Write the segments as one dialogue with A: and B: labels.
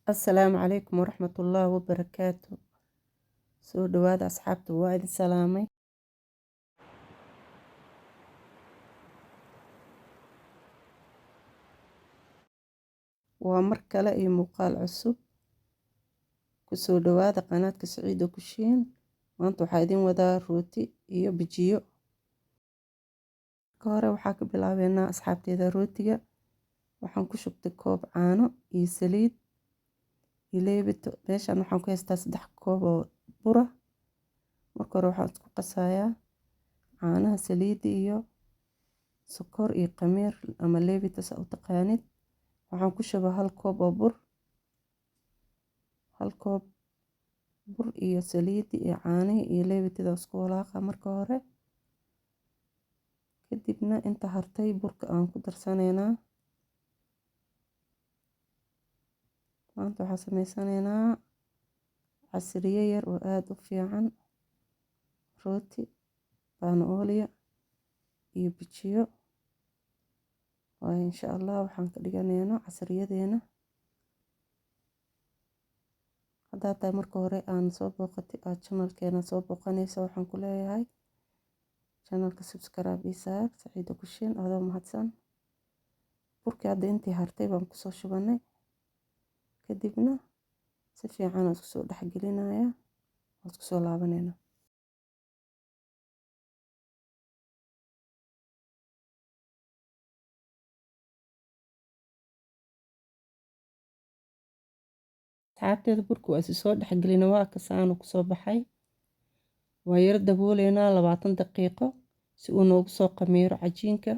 A: السلام عليكم ورحمة الله وبركاته. soo dhawaada asxaabta, waa idin salaamay. Waa mar kale iyo muuqaal cusub. Kusoo dhawaada qanaadka Saciida Kushiin. Maanta waxaa idin wadaa rooti iyo bijiyo. Ka hore waxaa ka bilaabeynaa asxaabteeda rootiga. Waxaan ku shubtay koob caano iyo saliid iyo leebito. Meeshaan waxaan ku haystaa 3 koob oo bura. Marka hore waxaan isku qasayaa caanaha, saliidda iyo sokor iyo khamiir ama leebito sa u taqaanid. Waxaan ku shubaa 1 koob oo bur. 1 koob bur iyo saliid iyo caanaha iyo leebitada isku walaaqa marka hore. Kadibna inta hartay burka aan ku darsanaynaa. Maanta waxaan sameysanaynaa casriye yar oo aad u fiican. Rooti, banooliya iyo bijiyo. insha Allah waxaan ka dhiganaynaa casriyadeena. Hadda tahay marka hore aan soo booqatay channelkeena soo booqanaysa waxaan ku leeyahay channelka subscribe isaar Saciida Kushiin adoo mahadsan. Burkii hadda intii hartay baan ku soo shubanay. Kadibna si fiican isku soo dhaxgelinayaa. Isku soo laabanayna. Asxaabteeda burku waa soo dhaxgelina waa ka saan ku soo baxay. Waa yar dabooleynaa 20 daqiiqo si uu noogu soo khamiiro cajiinka.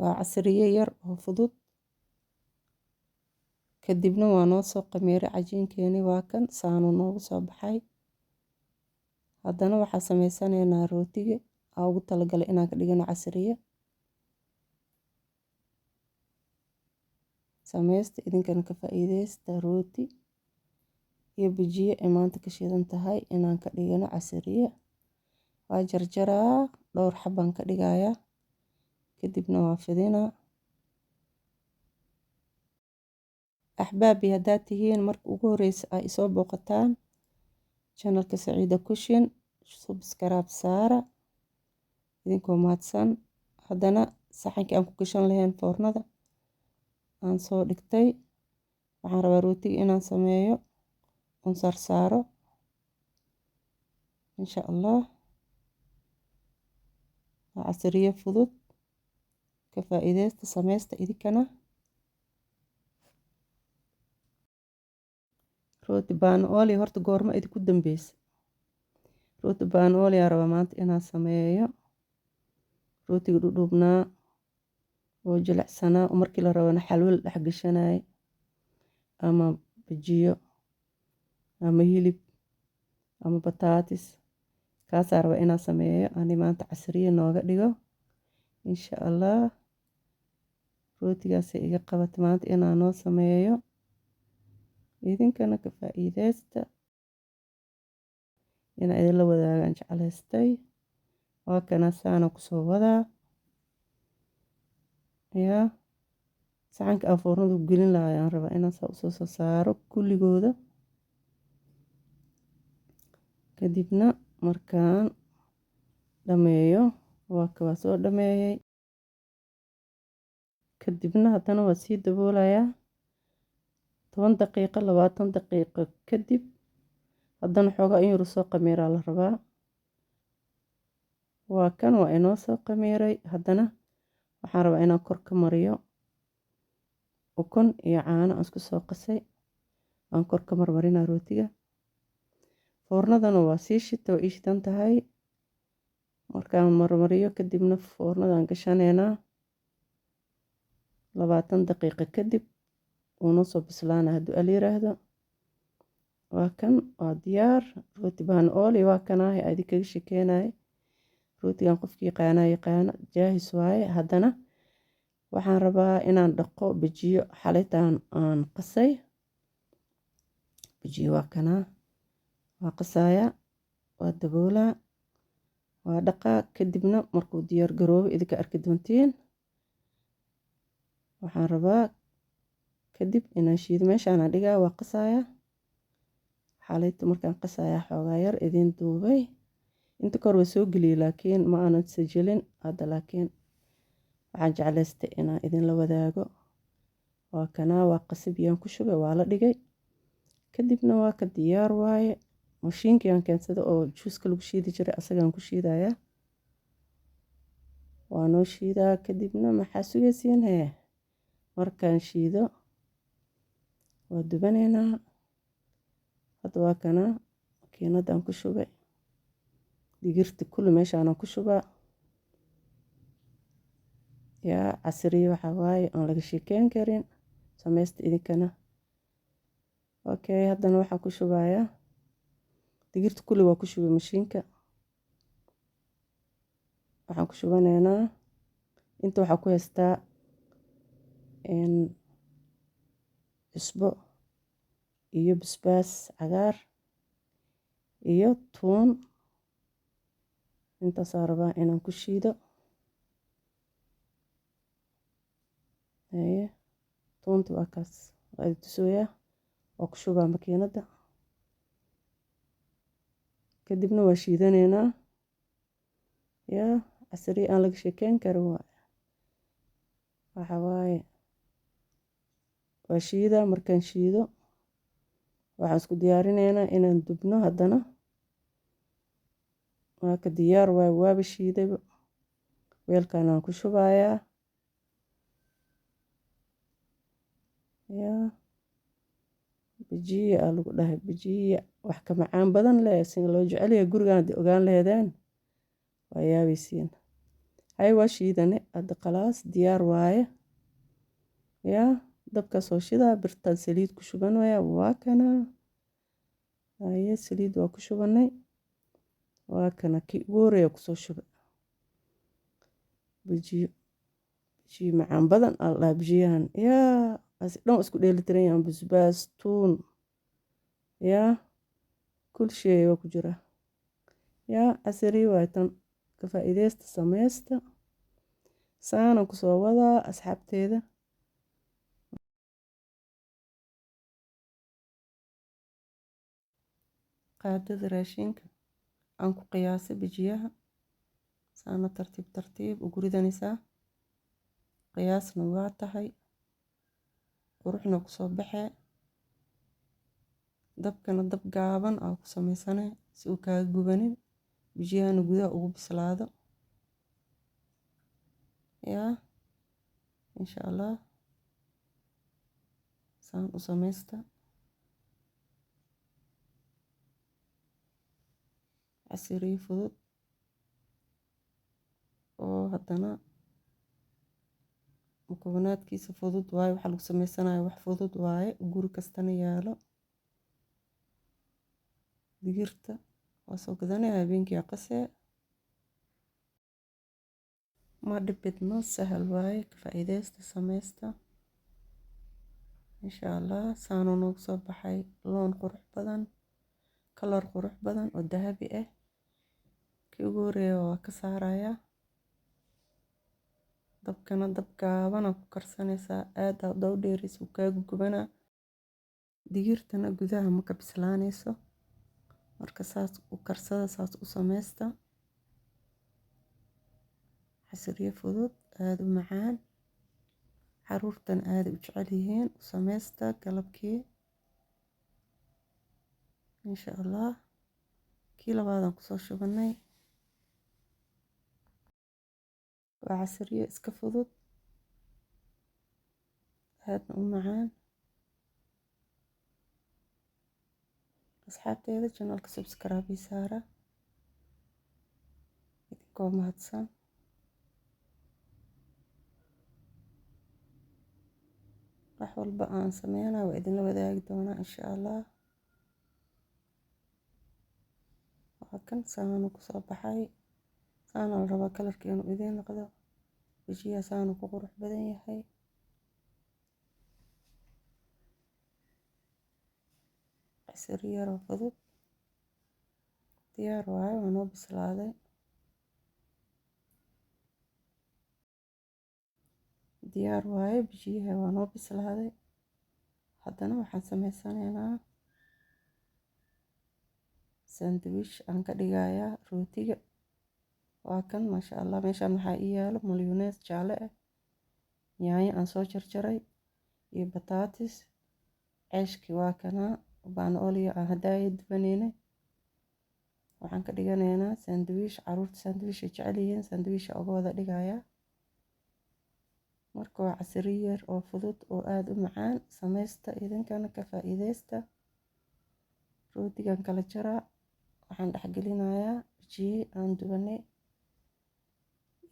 A: Waa casriye yar oo fudud. Kadibna waa noo soo khamiiray cajiinkeeni waa kan saan noogu soo baxay. Haddana waxaa sameysanaynaa rootiga aan ugu talagalay inaan ka dhigano casriye. Sameysta idinkana ka faa'iideysta rooti iyo bijiyo ee maanta ka shiidan tahay inaan ka dhigano casriye. Waa jarjaraa dhowr xabaan ka dhigayaa. Kadibna waa fidinaa. Axbaabi haddaad tihiin marka ugu horeysa ay soo booqataan channelka Saciida Kushiin subscribe saara. Idinkoo mahadsan. Haddana saxankii aan ku gashan lahayn foornada aan soo dhigtay. Waxaan rabaa rootiga inaan sameeyo on saaro. insha Allah. Waa casriye fudud. Ka faa'iideysta sameysta idinkana. Rooti banooli horta goorma idinku dambeysay. Rooti banooli aan rabaa maanta inaan sameeyo. Rootiga dhudhubnaa oo jilicsanaa markii la rabana xalwal dhex gashanay ama bijiyo ama hilib ama bataatis kaas aan rabaa inaan sameeyo ani maanta casriye nooga dhigo insha Allah. Rootigaas iga qabat maanta inaan noo sameeyo. Idinkana ka faa'iideysta inaan idin la wadaagaan jecelaystay. Waa kana saan ku soo wadaa. yaa saxanka aan foornada ku gelin lahaa aan rabaa inaan soo saaro kulligooda. Kadibna markaan dhameeyo waa ka soo dhameeyay. Kadibna haddana waa sii daboolayaa 10 daqiiqo 20 daqiiqo kadib haddana xoogaa in yar soo khamiira la rabaa. Waa kan waa inoo soo khamiiray. Haddana waxaan rabaa inaan kor ka mariyo ukun iyo caano aan isku soo qasay aan kor ka marmarinaa rootiga. Foornadana waa sii shita oo ii shidan tahay. Markaan marmariyo kadibna foornadan gashanaynaa 20 daqiiqo kadib uu noo soo bislaana hadduu yiraahdo. Waa kan waa diyaar rooti banooli waa kanaahay aad kaga shakeenay. Rootigan qofkii yaqaana jaahis waaye. Haddana waxaan rabaa inaan dhaqo bijiyo xalitaan aan qasay. Bijiyo waa kanaa. Waa qasaya. Waa daboolaa. Waa dhaqaa kadibna markuu diyaar garoobo idinka arki doontiin. waxaan rabaa kadib inaan shiido. Meeshaan aan dhigaa waa qasayaa. xaalayta markaan qasayaa xoogaa yar idin duubay. Inta kor waa soo geliyay laakiin ma aanan sajilin hadda, laakiin waxaan jeclaystay inaan idinla wadaago. waa kanaa waa qasab yaan ku shubay, waa la dhigay. kadibna waa ka diyaar waaye. mashiinkii aan keensada oo juuska lagu shiidi jiray asagaan ku shiidayaa. waa noo shiidaa. kadibna maxaa sugaysiin hee markaan shiido waa dubanaynaa. hadda waa kanaa makiinadaan ku shubay. digirta kulli meeshaanaan ku shubaa. yaa casriye waxaa waaye aan laga sheekeyn karin. samaysta idinkana. okay, haddana waxaan ku shubayaa digirta kulli waa ku shubay mashiinka. waxaan ku shubanaynaa inta waxaa ku haystaa cusbo iyo basbaas cagaar iyo tuun. intaasaa rabaa inaan ku shiido. tuunta waa kaas waa idi tusooyaa. waa ku shubaa makiinada. kadibna waa shiidanaynaa. yaa casriye aan laga sheekeyn karin waxa waaye waa shiidaa. markaan shiido waxaan isku diyaarinaynaa inaan dubno. haddana waa ka diyaar waaye, waaba shiidayba. weelkaan aan ku shubayaa. yaa bijiya aa lagu dhahay. bijiya wax ka macaan badan leh si loo jecel yahay gurigaan haddii ogaan laheedeen waa yaabaysiin. hay waa shiidane hadda khalaas diyaar waaye. yaa dabka soo shidaa. birtaan saliid ku shubanaya. waa kana haye saliid waa ku shubanay. waa kana kii ugu horeeya kusoo shubay. bijiyo macaan badan aa la dhahaa bijiyahan. yaa dhan isku dheelitiran yahan. basbaas, tuun, yaa kul shay waa ku jira. yaa casriye waay tan. ka faa'iideysta samaysta. saanan kusoo wadaa asxaabteeda. qaadada raashinka aan ku qiyaasay bijiyaha. saana tartiib tartiib ugu ridanaysaa. qiyaasna waa tahay. quruxna kusoo baxee. dabkana dab gaaban aa ku samaysanay si uu kaaga gubanin. bijiyahana gudaha ugu bislaado. yaa insha allah saan u samaysta. casriye fudud oo haddana mukoonaadkiisa fudud waaye. waxaa lagu samaysanayo wax fudud waaye. guri kastana yaalo. digirta waa soo gadanaya habeenkii qasee. ma dhibidno sahal waaye. ka faa'iideysta samaysta. insha allah saanuu noogu soo baxay loon qurux badan. kalar qurux badan oo dahabi ah. kii ugu horeeya waa ka saarayaa. dabkana dab gaabana ku karsanaysaa. aad aad u dheeraysa uu kaaga gubanaa. digirtana gudaha ma ka bislaanayso. marka saas u karsada. saas u samaysta. casriye fudud aad u macaan. caruurtan aad u jecel yihiin. u samaysta galabkii. insha allah kii labaadaan kusoo shubanay. waa casriye iska fudud aadna u macaan. asxaabteeda channelka subscribe saara. idinkoo mahadsan. wax walba aan sameynaa waa idinla wadaagi doonaa insha allah. waa kan saanu kusoo baxay. saana la rabaa kalarka inuu idiin noqdo. bijiyaha saanu ku qurux badan yahay. casriye yaroo fudud diyaar waaye. waa noo bislaaday. diyaar waaye, bijiyaha waa noo bislaaday. Haddana waxaan sameysanaynaa sandwich aan ka dhigayaa rootiga. waa kan maasha Allah. Meeshaan waxaa ii yaalo mayonnaise jaalle ah, yaanyo aan soo jarjaray iyo bataatis. ceeshkii waa kanaa, baan oliyo aan haddaaya dubanaynay. waxaan ka dhiganaynaa sandwich. Caruurta sandwich ay jecel yihiin, sandwich uga wada dhigayaa. marka waa casriye yar oo fudud oo aad u macaan. sameysta idinkana ka faa'iideysta. rootigan kala jaraa, waxaan dhexgelinayaa bijiye aan dubanay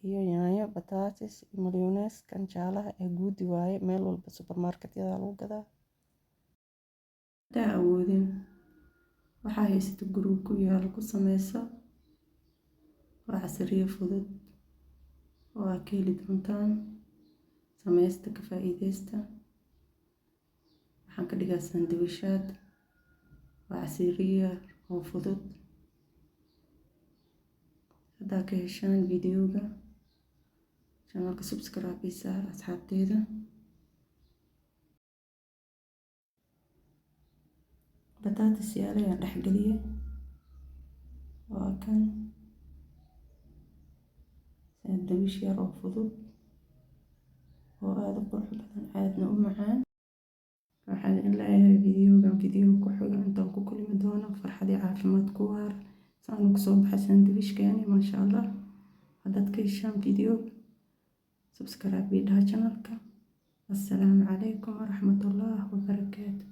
A: iyo yaanyo, bataatis iyo mayonnaise kan jaalaha ee guudi waaye. meel walba supermarket-yada lagu gadaa. hadaa awoodin waxaa haysta guriga ku yaalo ku sameysa. waa casriye fudud oo aad ka heli doontaan. sameysta ka faa'iideysta. waxaan ka dhigaa sandwichaad. waa casriye yar oo fudud. haddaa ka heshaan videoga channelka subscribe ii saar asxaabteyda. bataatis yaale ayaan dhexgeliyey. waa kan sandwich yar oo fudud oo aad u qurux badan, aadna u macaan. waxaan in leeyahay videoga ku xiga intaan ku kulmi doono farxad iyo caafimaad ku waar. saan ku soo baxay sandwichkeeni maasha Allah. haddaad ka heshaan videoga subscribe ii dhaha channelka. assalaamu calaykum waraxmatullaahi wabarakaatu.